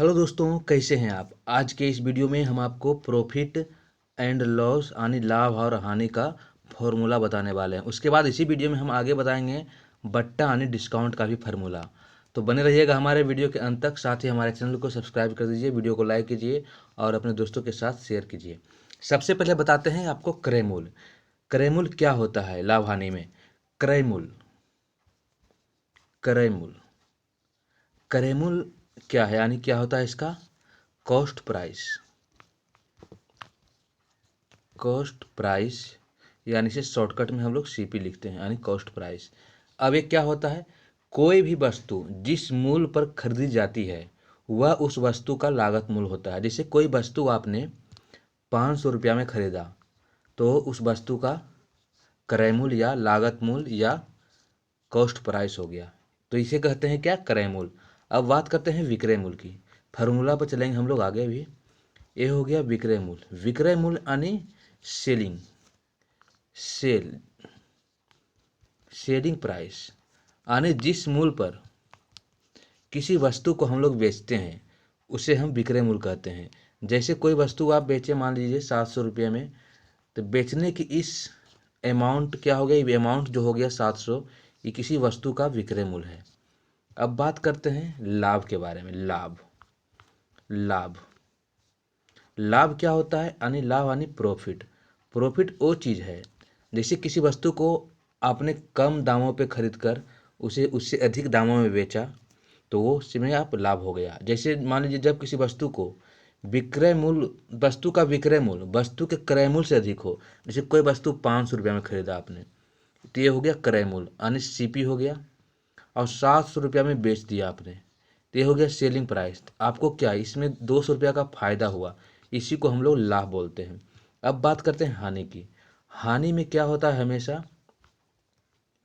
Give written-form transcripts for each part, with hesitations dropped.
Hello दोस्तों, कैसे हैं आप। आज के इस वीडियो में हम आपको प्रॉफिट एंड लॉस यानी लाभ और हानि का फॉर्मूला बताने वाले हैं। उसके बाद इसी वीडियो में हम आगे बताएंगे बट्टा यानी डिस्काउंट का भी फार्मूला। तो बने रहिएगा हमारे वीडियो के अंत तक। साथ ही हमारे चैनल को सब्सक्राइब कर दीजिए, वीडियो को लाइक कीजिए और अपने दोस्तों के साथ शेयर कीजिए। सबसे पहले बताते हैं आपको क्रय मूल्य। क्रय मूल्य क्या होता है लाभ हानि में। क्रय मूल्य क्रय मूल्य क्रय मूल्य क्या है यानी क्या होता है इसका कॉस्ट प्राइस। कॉस्ट प्राइस यानी इसे शॉर्टकट में हम लोग सीपी लिखते हैं यानी कॉस्ट प्राइस। अब एक क्या होता है, कोई भी वस्तु जिस मूल्य पर खरीदी जाती है वह उस वस्तु का लागत मूल्य होता है। जैसे कोई वस्तु आपने 500 रुपया में खरीदा तो उस वस्तु का क्रय मूल्य या लागत मूल्य या कॉस्ट प्राइस हो गया। तो इसे कहते हैं क्या, क्रय मूल्य। अब बात करते हैं विक्रय मूल्य की। फार्मूला पर चलेंगे हम लोग आगे भी। ये हो गया विक्रय मूल्य। विक्रय मूल्य यानी सेलिंग सेल सेलिंग प्राइस यानी जिस मूल्य पर किसी वस्तु को हम लोग बेचते हैं उसे हम विक्रय मूल्य कहते हैं। जैसे कोई वस्तु आप बेचे मान लीजिए 700 रुपये में, तो बेचने की इस अमाउंट क्या हो गया, ये अमाउंट जो हो गया 700, ये किसी वस्तु का विक्रय मूल्य है। अब बात करते हैं लाभ के बारे में। लाभ लाभ लाभ क्या होता है यानी लाभ यानी प्रॉफिट। प्रॉफिट वो चीज़ है, जैसे किसी वस्तु को आपने कम दामों पे खरीद कर उसे उससे अधिक दामों में बेचा तो वो उसमें आप लाभ हो गया। जैसे मान लीजिए जब किसी वस्तु को विक्रय मूल्य, वस्तु का विक्रय मूल्य वस्तु के क्रय मूल्य से अधिक हो। जैसे कोई वस्तु 500 रुपया में खरीदा आपने, तो ये हो गया क्रय मूल्य यानी सीपी हो गया। और 700 रुपया में बेच दिया आपने, तो ये हो गया सेलिंग प्राइस। आपको क्या इसमें 200 रुपया का फायदा हुआ, इसी को हम लोग लाभ बोलते हैं। अब बात करते हैं हानि की। हानि में क्या होता है, हमेशा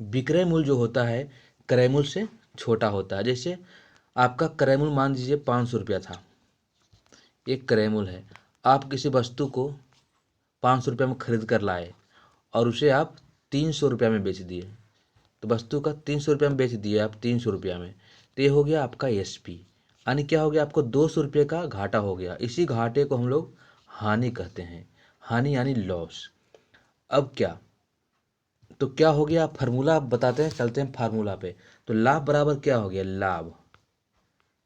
विक्रय मूल्य जो होता है क्रय मूल्य से छोटा होता है। जैसे आपका क्रय मूल्य मान लीजिए 500 रुपया था, एक क्रय मूल्य है। आप किसी वस्तु को 500 रुपया में खरीद कर लाए और उसे आप 300 रुपया में बेच दिए। तो वस्तु का 300 रुपया में बेच दिए आप 300 रुपया में, तो ये हो गया आपका एसपी। यानी क्या हो गया, आपको 200 रुपये का घाटा हो गया। इसी घाटे को हम लोग हानि कहते हैं। हानि यानी लॉस। अब क्या, तो क्या हो गया, फार्मूला आप बताते हैं, चलते हैं फार्मूला पे। तो लाभ बराबर क्या हो गया, लाभ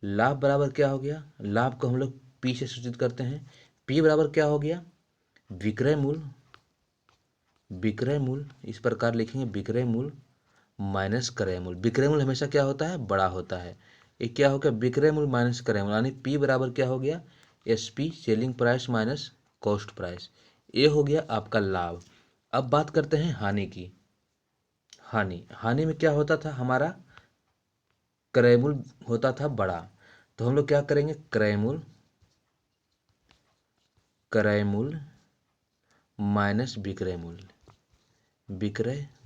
लाभ बराबर क्या हो गया, लाभ को हम लोग पी से सूचित करते हैं। पी बराबर क्या हो गया, विक्रय मूल्य। विक्रय मूल्य इस प्रकार लिखेंगे, विक्रय मूल्य माइनस क्रय मूल्य। विक्रय मूल्य हमेशा क्या होता है, बड़ा होता है। ये क्या हो गया, विक्रय मूल्य माइनस क्रय मूल्य यानी पी बराबर क्या हो गया, S P selling price minus cost price. ये हो गया आपका लाभ। अब बात करते हैं हानि की। हानि हानि में क्या होता था, हमारा क्रय मूल्य होता था बड़ा। तो हम लोग क्या करेंगे, क्रय मूल्य माइनस विक्रय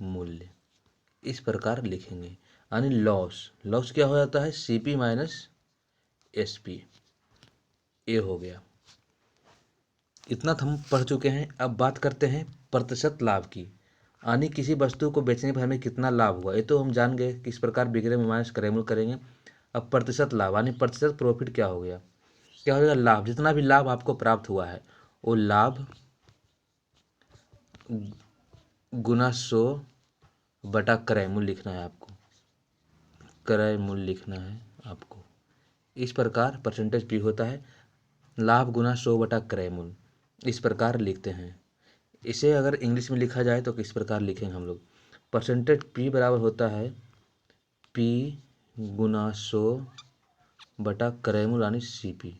मूल्य इस प्रकार लिखेंगे। यानी लॉस लॉस क्या हो जाता है, सीपी माइनस एसपी। ए हो गया। इतना तो हम पढ़ चुके हैं। अब बात करते हैं प्रतिशत लाभ की। यानी किसी वस्तु को बेचने पर हमें कितना लाभ हुआ, ये तो हम जान गए किस प्रकार विक्रय में माइनस क्रय मूल्य करेंगे। अब प्रतिशत लाभ यानी प्रतिशत प्रॉफिट क्या हो गया, क्या हो जाएगा, लाभ। जितना भी लाभ आपको प्राप्त हुआ है वो लाभ गुना 100 बटा क्रय मूल्य लिखना है आपको। क्रय मूल्य लिखना है आपको। इस प्रकार परसेंटेज पी होता है लाभ गुना 100 बटा क्रय मूल्य, इस प्रकार लिखते हैं। इसे अगर इंग्लिश में लिखा जाए तो किस प्रकार लिखेंगे हम लोग, परसेंटेज पी बराबर होता है पी गुना 100 बटा क्रय मूल्य यानी सीपी,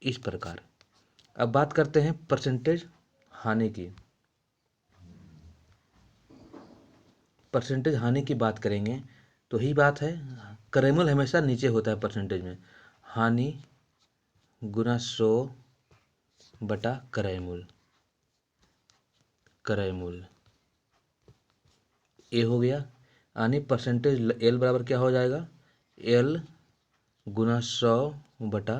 इस प्रकार। अब बात करते हैं परसेंटेज हानि की। परसेंटेज हानि की बात करेंगे तो ही बात है, क्रय मूल्य हमेशा नीचे होता है परसेंटेज में। हानि गुना 100 बटा क्रय मूल्य ए हो गया। यानी परसेंटेज एल बराबर क्या हो जाएगा, एल गुना 100 बटा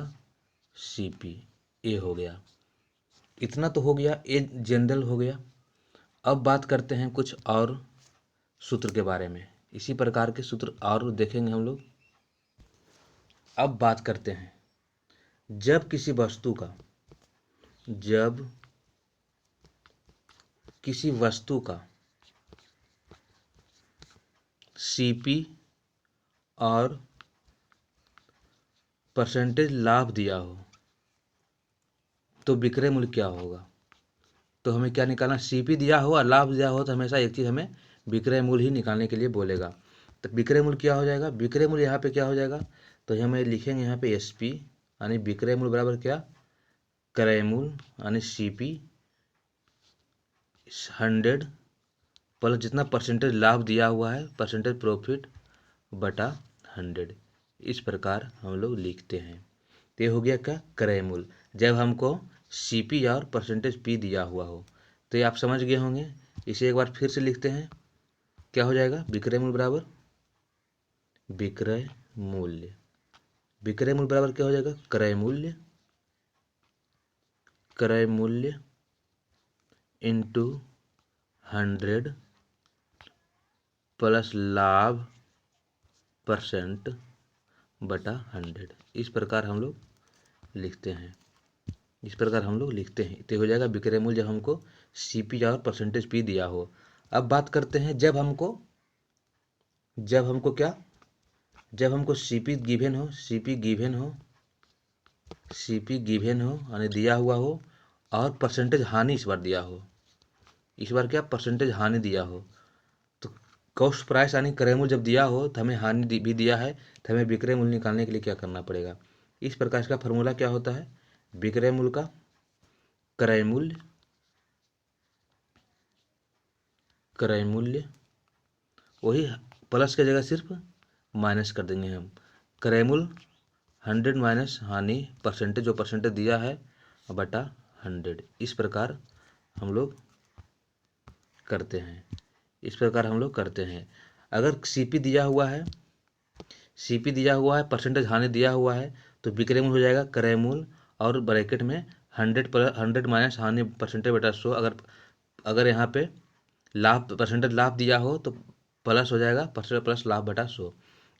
सी पी, ए हो गया। इतना तो हो गया, ए जनरल हो गया। अब बात करते हैं कुछ और सूत्र के बारे में। इसी प्रकार के सूत्र और देखेंगे हम लोग। अब बात करते हैं जब किसी वस्तु का जब किसी वस्तु का सीपी और परसेंटेज लाभ दिया हो तो विक्रय मूल्य क्या होगा। तो हमें क्या निकालना, सीपी दिया हो और लाभ दिया हो तो हमेशा एक चीज़ हमें विक्रय मूल्य ही निकालने के लिए बोलेगा। तो विक्रय मूल्य क्या हो जाएगा, विक्रय मूल्य यहाँ पे क्या हो जाएगा, तो हमें लिखेंगे यहाँ पे एसपी यानी विक्रय मूल्य बराबर क्या, क्रय मूल्य यानी सीपी 100 प्लस जितना परसेंटेज लाभ दिया हुआ है परसेंटेज प्रॉफिट बटा 100। इस प्रकार हम लोग लिखते हैं। तो ये हो गया क्या, क्रय मूल्य जब हमको सीपी और परसेंटेज पी दिया हुआ हो। तो ये आप समझ गए होंगे। इसे एक बार फिर से लिखते हैं, क्या हो जाएगा, विक्रय मूल्य बराबर विक्रय मूल्य, विक्रय मूल्य बराबर क्या हो जाएगा, क्रय मूल्य, क्रय मूल्य इंटू 100 प्लस लाभ परसेंट बटा 100। इस प्रकार हम लोग लिखते हैं, इस प्रकार हम लोग लिखते हैं। तो हो जाएगा विक्रय मूल्य जब हमको सीपी और परसेंटेज पी दिया हो। अब बात करते हैं जब हमको क्या, जब हमको सीपी गिवन हो, सीपी गिवन हो, सीपी गिवन हो यानी दिया हुआ हो और परसेंटेज हानि इस बार दिया हो, इस बार क्या परसेंटेज हानि दिया हो। तो कॉस्ट प्राइस यानी क्रय मूल्य जब दिया हो तो हमें हानि भी दिया है, तो हमें विक्रय मूल्य निकालने के लिए क्या करना पड़ेगा। इस प्रकार इसका फॉर्मूला क्या होता है, विक्रय मूल्य का क्रय मूल्य, क्रय मूल्य वही प्लस की जगह सिर्फ माइनस कर देंगे हम, क्रय मूल्य 100 माइनस हानि परसेंटेज जो परसेंटेज दिया है बटा 100। इस प्रकार हम लोग करते हैं, इस प्रकार हम लोग करते हैं। अगर सीपी दिया हुआ है, सीपी दिया हुआ है, परसेंटेज हानि दिया हुआ है, तो विक्रय मूल्य हो जाएगा क्रय मूल्य और ब्रैकेट में 100 माइनस हानि परसेंटेज बटा 100। अगर यहाँ पे लाभ परसेंटेज लाभ दिया हो तो प्लस हो जाएगा परसेंटेज प्लस लाभ बटा 100।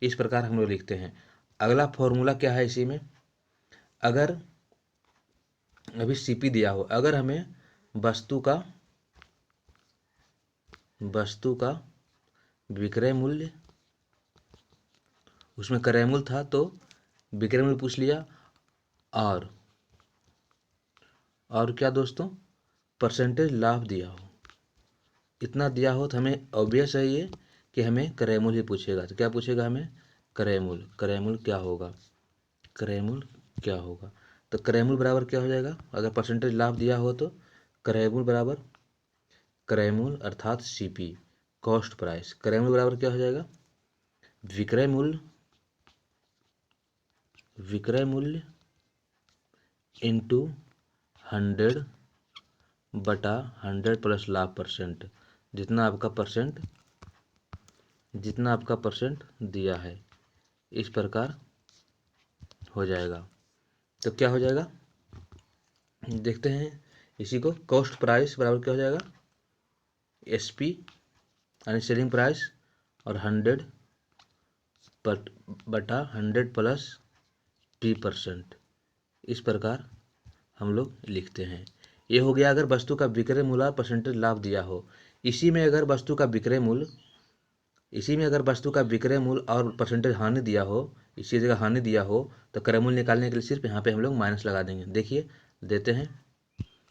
इस प्रकार हम लोग लिखते हैं। अगला फॉर्मूला क्या है इसी में, अगर अभी सीपी दिया हो, अगर हमें वस्तु का विक्रय मूल्य, उसमें क्रय मूल्य था तो विक्रय मूल्य पूछ लिया, और क्या दोस्तों, परसेंटेज लाभ दिया हो, इतना दिया हो तो हमें ऑब्वियस है ये कि हमें क्रय मूल्य ही पूछेगा। तो क्या पूछेगा हमें, क्रय मूल्य, क्रय मूल्य क्या होगा, क्रय मूल्य क्या होगा। तो क्रय मूल्य बराबर क्या हो जाएगा, अगर परसेंटेज लाभ दिया हो तो क्रय मूल्य बराबर क्रय मूल्य अर्थात सीपी कॉस्ट प्राइस, क्रय मूल्य बराबर क्या हो जाएगा, विक्रय मूल्य, विक्रय मूल्य इंटू 100 बटा 100 प्लस लाभ परसेंट, जितना आपका परसेंट दिया है। इस प्रकार हो जाएगा। तो क्या हो जाएगा देखते हैं इसी को, कॉस्ट प्राइस बराबर क्या हो जाएगा, एसपी यानी सेलिंग प्राइस और 100 बटा 100 प्लस P%। इस प्रकार हम लोग लिखते हैं। ये हो गया अगर वस्तु का विक्रय मूल्य परसेंटेज लाभ दिया हो। इसी में अगर वस्तु का विक्रय मूल्य और परसेंटेज हानि दिया हो, इसी जगह हानि दिया हो, तो क्रय मूल्य निकालने के लिए सिर्फ यहाँ पे हम लोग माइनस लगा देंगे। देखिए देते हैं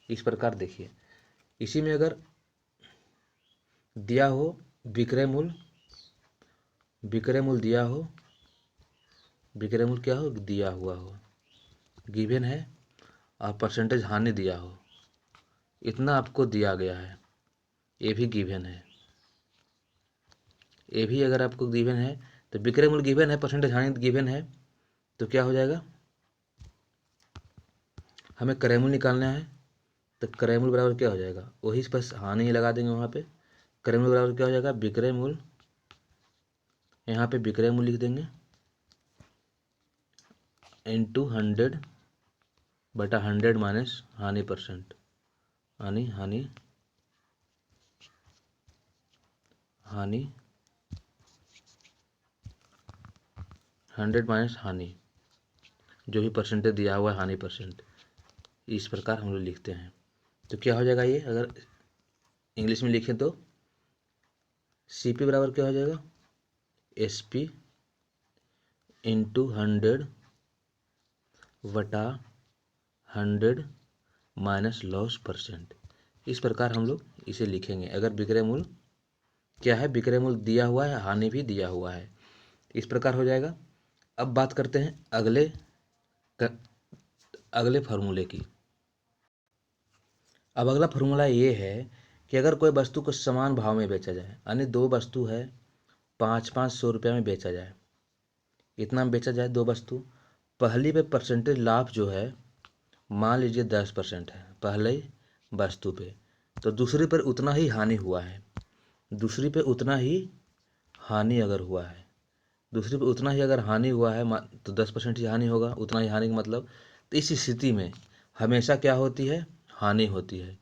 इस प्रकार, देखिए इसी में अगर दिया हो विक्रय मूल्य दिया हो, विक्रय मूल्य क्या हो, दिया हुआ हो, गिवन है, और परसेंटेज हानि दिया हो, इतना आपको दिया गया है, ये भी गिवन है, ये भी अगर आपको गिवन है, तो विक्रय मूल्य गिवन है, परसेंटेज हानि गिवन है, तो क्या हो जाएगा, हमें क्रय मूल्य निकालना है। तो क्रय मूल्य बराबर क्या हो जाएगा, वही बस हानि लगा देंगे वहाँ पे। क्रय मूल्य बराबर क्या हो जाएगा, विक्रय मूल्य, यहाँ पे विक्रय मूल्य लिख देंगे इंटू 100 बटा 100 माइनस हानि परसेंट, हानि 100 माइनस हानि जो भी परसेंटेज दिया हुआ है हानि परसेंट, इस प्रकार हम लोग लिखते हैं। तो क्या हो जाएगा ये, अगर इंग्लिश में लिखें तो CP बराबर क्या हो जाएगा, SP इंटू 100 बटा 100 माइनस लॉस परसेंट। इस प्रकार हम लोग इसे लिखेंगे। अगर विक्रय मूल्य क्या है, विक्रय मूल्य दिया हुआ है, हानि भी दिया हुआ है, इस प्रकार हो जाएगा। अब बात करते हैं अगले फार्मूले की। अब अगला फार्मूला ये है कि अगर कोई वस्तु को समान भाव में बेचा जाए, यानी दो वस्तु है 500 रुपये में बेचा जाए, इतना में बेचा जाए दो वस्तु, पहली पे परसेंटेज लाभ जो है मान लीजिए 10% है पहले वस्तु पे, तो दूसरी पर उतना ही हानि हुआ है, दूसरी पे उतना ही हानि अगर हुआ है, दूसरी पे उतना ही अगर हानि हुआ है तो 10% ही हानि होगा, उतना ही हानि का मतलब। तो इस स्थिति में हमेशा क्या होती है, हानि होती है।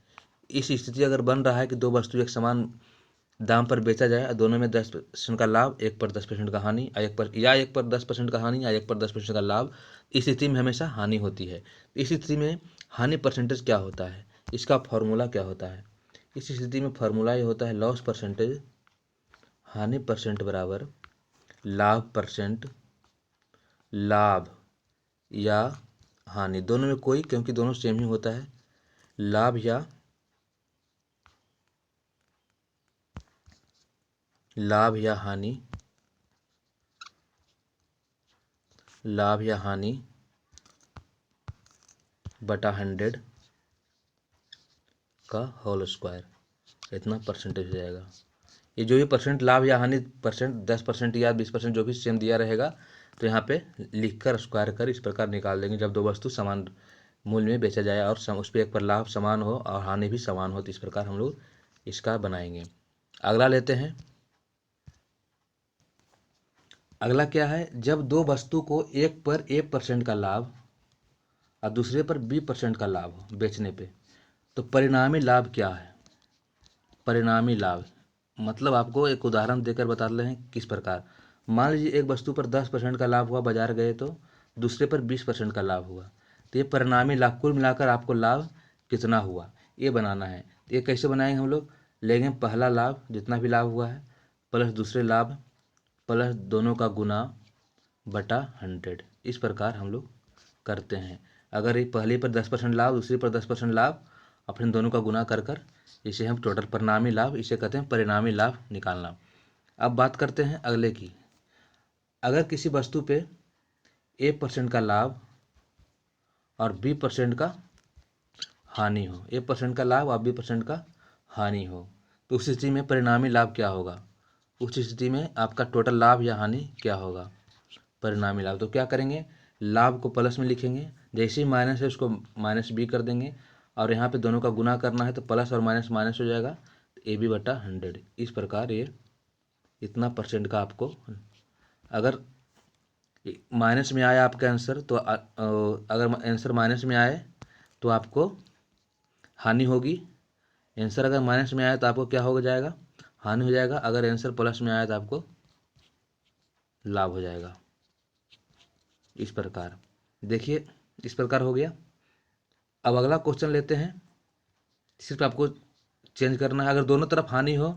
इस स्थिति अगर बन रहा है कि दो वस्तु एक समान दाम पर बेचा जाए, दोनों में 10% का लाभ, एक पर 10% का हानि, एक पर 10% का हानि या एक पर 10% का लाभ, इस स्थिति में हमेशा हानि होती है। इस स्थिति में हानि परसेंटेज क्या होता है, इसका फॉर्मूला क्या होता है, इस स्थिति में फॉर्मूला ये होता है लॉस परसेंटेज, हानि परसेंट बराबर लाभ परसेंट, लाभ या हानि दोनों में कोई, क्योंकि दोनों सेम ही होता है, लाभ या हानि, लाभ या हानि बटा 100 का होल स्क्वायर, इतना परसेंटेज हो जाएगा। ये जो भी परसेंट लाभ या हानि परसेंट 10% या 20% जो भी सेम दिया रहेगा, तो यहाँ पे लिख कर स्क्वायर कर इस प्रकार निकाल देंगे। जब दो वस्तु समान मूल्य में बेचा जाए और उस पर एक पर लाभ समान हो और हानि भी समान हो, तो इस प्रकार हम लोग इसका बनाएंगे। अगला लेते हैं। अगला क्या है, जब दो वस्तु को एक पर 1% का लाभ और दूसरे पर 20% का लाभ हो बेचने पे, तो परिणामी लाभ क्या है। परिणामी लाभ मतलब आपको एक उदाहरण देकर बता रहे हैं किस प्रकार। मान लीजिए एक वस्तु पर 10% का लाभ हुआ, बाजार गए तो दूसरे पर 20% का लाभ हुआ, तो ये परिणामी लाभ कुल मिलाकर आपको लाभ कितना हुआ ये बनाना है। तो ये कैसे बनाएंगे, हम लोग लेंगे पहला लाभ जितना भी लाभ हुआ है प्लस दूसरे लाभ प्लस दोनों का गुना बटा 100, इस प्रकार हम लोग करते हैं। अगर ये पहले पर 10% लाभ, दूसरी पर 10% लाभ, और फिर दोनों का गुना कर कर इसे हम टोटल परिणामी लाभ, इसे कहते हैं परिणामी लाभ निकालना। अब बात करते हैं अगले की। अगर किसी वस्तु पे 1% का लाभ और 20% का हानि हो, 1% का लाभ और 20% का हानि हो, तो उस स्थिति में परिणामी लाभ क्या होगा, उस स्थिति में आपका टोटल लाभ या हानि क्या होगा, परिणामी लाभ। तो क्या करेंगे, लाभ को प्लस में लिखेंगे, जैसे ही माइनस है उसको माइनस बी कर देंगे, और यहाँ पे दोनों का गुना करना है तो प्लस और माइनस माइनस हो जाएगा, तो AB बटा 100। इस प्रकार ये इतना परसेंट का आपको, अगर माइनस में आया आपका आंसर तो अगर आंसर माइनस में आए तो आपको हानि होगी, आंसर अगर माइनस में आया तो आपको क्या हो जाएगा, हानि हो जाएगा। अगर आंसर प्लस में आया तो आपको लाभ हो जाएगा। इस प्रकार देखिए, इस प्रकार हो गया। अब अगला क्वेश्चन लेते हैं। सिर्फ आपको चेंज करना है, अगर दोनों तरफ हानि हो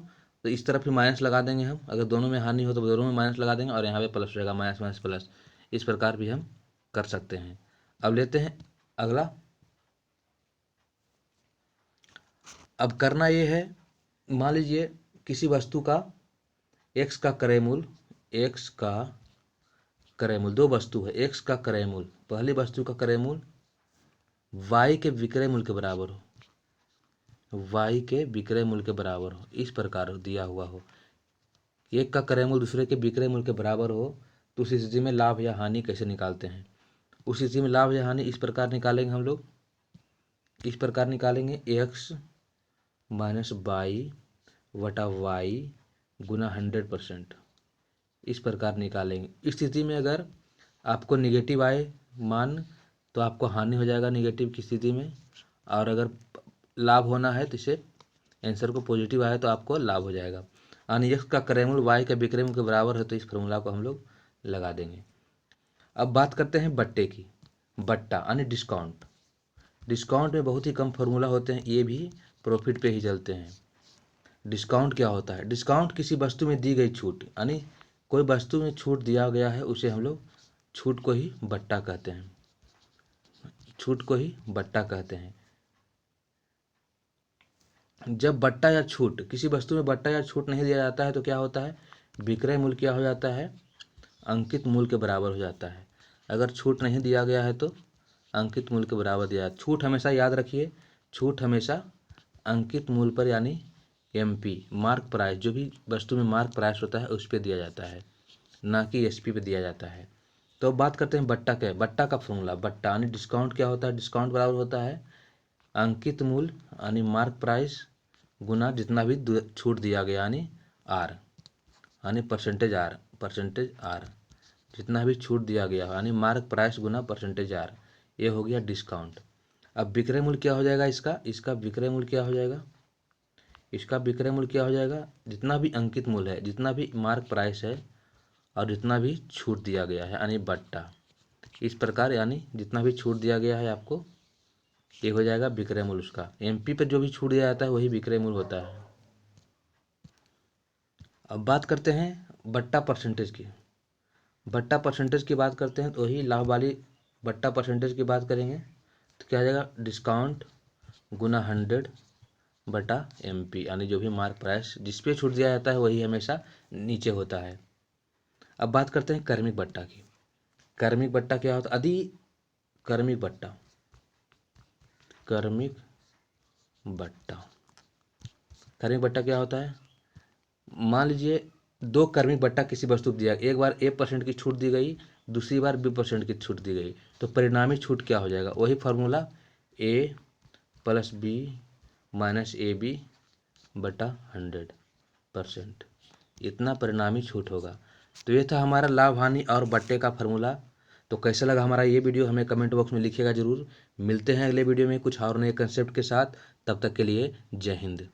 तो इस तरफ ही माइनस लगा देंगे हम, अगर दोनों में हानि हो तो दोनों में माइनस लगा देंगे, और यहाँ पे प्लस रहेगा, माइनस माइनस प्लस, इस प्रकार भी हम कर सकते हैं। अब लेते हैं अगला। अब करना ये है, मान लीजिए किसी वस्तु का एक्स का क्रय मूल्य, एक्स का क्रय मूल्य, दो वस्तु है, एक्स का क्रय मूल्य, पहली वस्तु का क्रय मूल्य वाई के विक्रय मूल्य के बराबर हो, वाई के विक्रय मूल्य के बराबर हो, इस प्रकार दिया हुआ हो, एक का क्रय मूल्य दूसरे के विक्रय मूल्य के बराबर हो, तो उस स्थिति में लाभ या हानि कैसे निकालते हैं। उस स्थिति में लाभ या हानि इस प्रकार निकालेंगे हम लोग, इस प्रकार निकालेंगे एक्स माइनस वाई बटा वाई गुना 100%, इस प्रकार निकालेंगे। इस स्थिति में अगर आपको निगेटिव आए मान तो आपको हानि हो जाएगा निगेटिव की स्थिति में, और अगर लाभ होना है तो इसे आंसर को पॉजिटिव आए तो आपको लाभ हो जाएगा। यानी एक्स का क्रय मूल्य वाई का विक्रय मूल्य के बराबर है, तो इस फॉर्मूला को हम लोग लगा देंगे। अब बात करते हैं बट्टे की। बट्टा यानी डिस्काउंट। डिस्काउंट में बहुत ही कम फार्मूला होते हैं, ये भी प्रॉफिट पे ही चलते हैं। डिस्काउंट क्या होता है? डिस्काउंट किसी वस्तु में दी गई छूट, यानी कोई वस्तु में छूट दिया गया है उसे हम लोग छूट को ही बट्टा कहते हैं, छूट को ही बट्टा कहते हैं। जब बट्टा या छूट, किसी वस्तु में बट्टा या छूट नहीं दिया जाता है तो क्या होता है? विक्रय मूल्य क्या हो जाता है? अंकित मूल्य के बराबर हो जाता है। अगर छूट नहीं दिया गया है तो अंकित मूल्य के बराबर दिया जाता है। छूट हमेशा याद रखिए, छूट हमेशा अंकित मूल्य पर यानी MP मार्क प्राइस, जो भी वस्तु में मार्क प्राइस होता है उस पर दिया जाता है, ना कि SP पे दिया जाता है। तो बात करते हैं बट्टा क्या है। बट्टा का फॉर्मूला, बट्टा यानी डिस्काउंट क्या होता है? डिस्काउंट बराबर होता है अंकित मूल्य यानी मार्क प्राइस गुना जितना भी छूट दिया गया यानी R, यानी परसेंटेज R, जितना भी छूट दिया गया यानी मार्क प्राइस गुना परसेंटेज R, ये हो गया डिस्काउंट। अब विक्रय मूल्य क्या हो जाएगा इसका विक्रय मूल्य क्या हो जाएगा? इसका विक्रय मूल्य क्या हो जाएगा? जितना भी अंकित मूल्य है, जितना भी मार्क प्राइस है और जितना भी छूट दिया गया है यानी बट्टा, इस प्रकार यानी जितना भी छूट दिया गया है आपको, ये हो जाएगा विक्रय मूल्य उसका। MP पे जो भी छूट दिया जाता है वही विक्रय मूल्य होता है। अब बात करते हैं बट्टा परसेंटेज की। बट्टा परसेंटेज की बात करते हैं तो वही लाभ वाली बट्टा परसेंटेज की बात करेंगे तो क्या आ जाएगा? डिस्काउंट गुना 100 बटा MP, यानी जो भी मार्क प्राइस जिस पे छूट दिया जाता है वही हमेशा नीचे होता है। अब बात करते हैं कर्मिक बट्टा की। कर्मिक बट्टा क्या होता है? कर्मिक बट्टा, कर्मिक बट्टा क्या होता है? मान लीजिए 2 कर्मिक बट्टा किसी वस्तु को दिया, एक बार 1% की छूट दी गई, दूसरी बार 20% की छूट दी गई, तो परिणामी छूट क्या हो जाएगा? वही फार्मूला A + B - AB बटा 100%, इतना परिणामी छूट होगा। तो ये था हमारा लाभ हानि और बट्टे का फार्मूला। तो कैसा लगा हमारा ये वीडियो हमें कमेंट बॉक्स में लिखिएगा ज़रूर। मिलते हैं अगले वीडियो में कुछ और नए कंसेप्ट के साथ, तब तक के लिए जय हिंद।